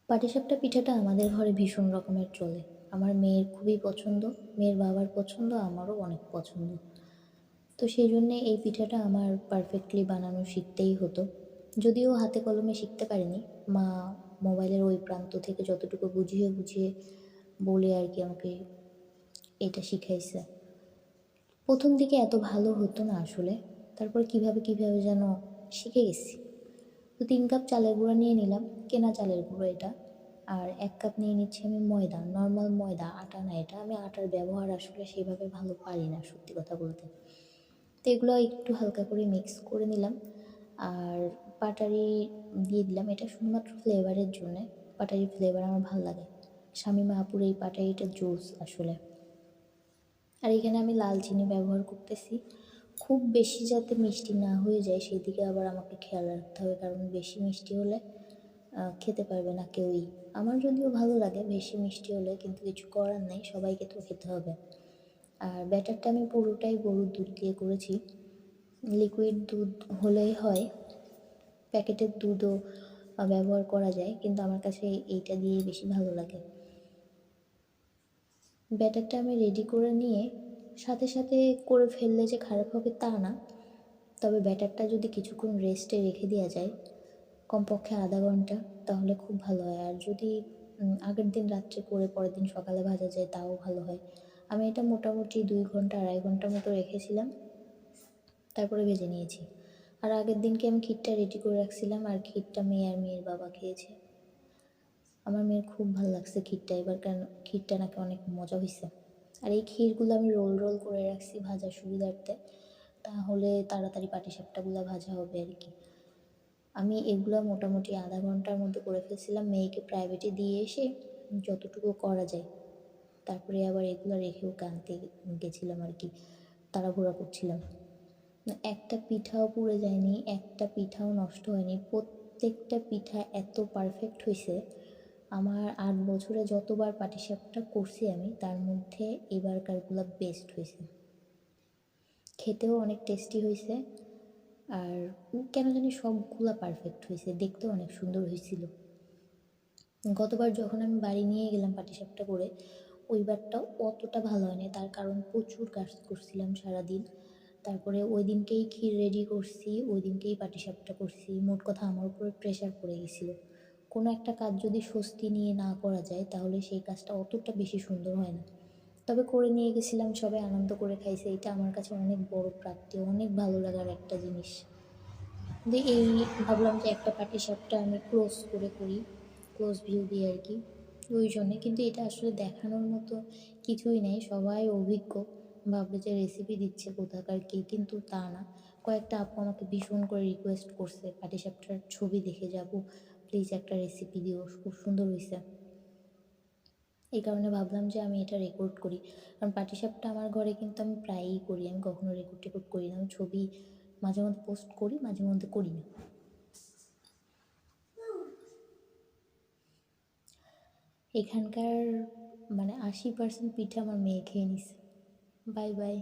পাটিসাপটা পিঠাটা আমাদের ঘরে ভীষণ রকমের চলে। আমার মেয়ের খুবই পছন্দ, মেয়ের বাবার পছন্দ, আমারও অনেক পছন্দ। তো সেই জন্যে এই পিঠাটা আমার পারফেক্টলি বানানো শিখতেই হতো। যদিও হাতে কলমে শিখতে পারিনি। মা মোবাইলের ওই প্রান্ত থেকে যতটুকু বুঝিয়ে, বুঝিয়ে বলে আরকি আমাকে এটা শিখাইছে। ১ম দিকে এত ভালো হতো না আসলে। তারপর কীভাবে, কীভাবে যেন শিখে গেছি। তো ৩ কাপ চালের গুঁড়া নিয়ে নিলাম, কেনা চালের গুঁড়ো এটা। আর ১ কাপ নিয়ে নিচ্ছি আমি ময়দা, নরমাল ময়দা, আটা না এটা। আমি আটার ব্যবহার আসলে সেভাবে ভালো পারি না সত্যি কথা বলতে। তো এগুলো একটু হালকা করে মিক্স করে নিলাম। আর পাটারি দিয়ে দিলাম। এটা শুধুমাত্র ফ্লেভারের জন্যে। পাটারির ফ্লেভার আমার ভাল লাগে। শামীমা আপুর এই পাটারিটা জোস আসলে। আর এখানে আমি লাল চিনি ব্যবহার করতেছি। খুব বেশি যাতে মিষ্টি না হয়ে যায় সেদিকে আবার আমাকে খেয়াল রাখতে হবে, কারণ বেশি মিষ্টি হলে খেতে পারবে না কেউই। আমার যদিও ভালো লাগে বেশি মিষ্টি হলে, কিন্তু কিছু করার নেই, সবাইকে তো খেতে হবে। আর ব্যাটারটা আমি পুরোটাই গরুর দুধ দিয়ে করেছি। লিকুইড দুধ হলেই হয়, প্যাকেটের দুধও ব্যবহার করা যায়, কিন্তু আমার কাছে এইটা দিয়েই বেশি ভালো লাগে। ব্যাটারটা আমি রেডি করে নিয়ে সাথে সাথে করে ফেললে যে খারাপ হবে তা না, তবে ব্যাটারটা যদি কিছুক্ষণ রেস্টে রেখে দেওয়া যায়, কমপক্ষে আধা ঘন্টা, তাহলে খুব ভালো হয়। আর যদি আগের দিন রাত্রে করে পরের দিন সকালে ভাজা যায় তাও ভালো হয়। আমি এটা মোটামুটি ২ ঘন্টা ২.৫ ঘন্টার মতো রেখেছিলাম, তারপরে ভেজে নিয়েছি। আর আগের দিনকে আমি ক্ষীরটা রেডি করে রাখছিলাম, আর ক্ষীরটা মেয়ে আর মেয়ের বাবা খেয়েছে। আমার মেয়ের খুব ভালো লাগছে ক্ষীরটা, এবার কেন ক্ষীরটা নাকি অনেক মজা হয়েছে। আর এই ক্ষীরগুলো আমি রোল রোল করে রাখছি ভাজার সুবিধার্থে, তাহলে তাড়াতাড়ি পাটিসাপটাগুলো ভাজা হবে আর কি। আমি এগুলো মোটামুটি আধা ঘন্টার মধ্যে করে ফেলছিলাম, মেয়েকে প্রাইভেটে দিয়ে এসে যতটুকু করা যায়। তারপরে আবার এগুলো রেখে ওকে আনতে গেছিলাম আর কি, তাড়াহুড়া করছিলাম। একটা পিঠাও পুড়ে যায়নি, একটা পিঠাও নষ্ট হয়নি, প্রত্যেকটা পিঠা এত পারফেক্ট হয়েছে। আমার ৮ বছরে যতবার পাটিসাপটা করছি আমি, তার মধ্যে এবারকারগুলো বেস্ট হয়েছে। খেতেও অনেক টেস্টি হয়েছে। আর কেন জানি সবগুলা পারফেক্ট হয়েছে, দেখতেও অনেক সুন্দর হয়েছিল। গতবার যখন আমি বাড়ি নিয়ে গেলাম পাটিসাপটা করে, ওইবারটা অতটা ভালো হয়নি, তার কারণ প্রচুর কাজ করছিলাম সারাদিন। তারপরে ওই দিনকেই ক্ষীর রেডি করছি, ওই দিনকেই পাটিসাপটা করছি। মোট কথা আমার উপরে প্রেশার পড়ে গেছিলো। কোনো একটা কাজ যদি স্বস্তি নিয়ে না করা যায়, তাহলে সেই কাজটা অতটা বেশি সুন্দর হয় না। তবে করে নিয়ে গেছিলাম, সবাই আনন্দ করে খাইছে, এটা আমার কাছে অনেক বড় প্রাপ্তি, অনেক ভালো লাগার একটা জিনিস। দিয়ে এই ভাবলাম যে একটা পাটিসাপটা আমি ক্লোজ করে করি, ক্লোজ ভিউ দিয়ে আর কি, ওই জন্যে। কিন্তু এটা আসলে দেখানোর মতো কিছুই নেই, সবাই অভিজ্ঞ, ভাববে যে রেসিপি দিচ্ছে কোথাকার কে, কিন্তু তা না। কয়েকটা আপু আমাকে ভীষণ করে রিকোয়েস্ট করছে পাটিসাপটার ছবি দেখে যাবো, প্লিজ একটা রেসিপি দিও, খুব সুন্দর হয়েছে। এই কারণে ভাবলাম যে আমি এটা রেকর্ড করি, কারণ পাটিসাপটা আমার ঘরে কিন্তু আমি প্রায়ই করি, আমি কখনো রেকর্ড টেকর্ড করি না। আমি ছবি মাঝে মধ্যে পোস্ট করি, মাঝে মধ্যে করি না। এখানকার ৮০% পিঠা আমার মেয়ে খেয়ে নিছে। Bye bye.